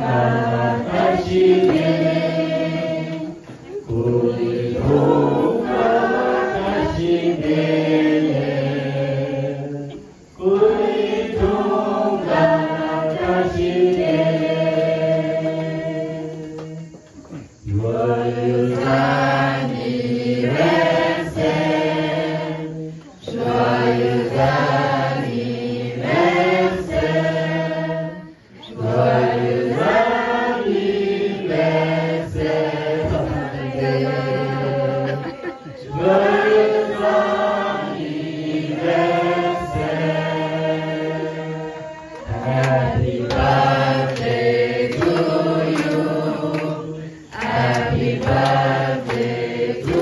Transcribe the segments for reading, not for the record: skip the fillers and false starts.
나가시네 우리 동가가시네 우리 동가가시네 유아유산이 왼세 주아유산이 왼세 주아유산이 왼세 주아유산이 왼세 Happy birthday to you Happy birthday to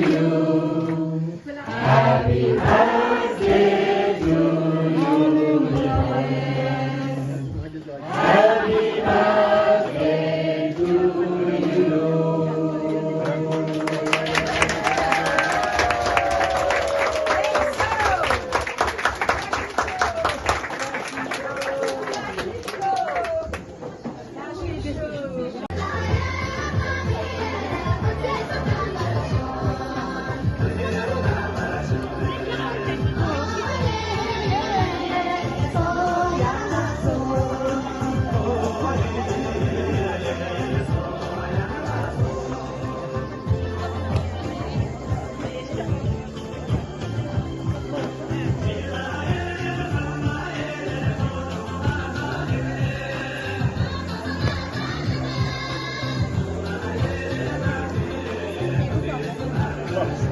you Happy birthday to you Happy birthday to you Yes.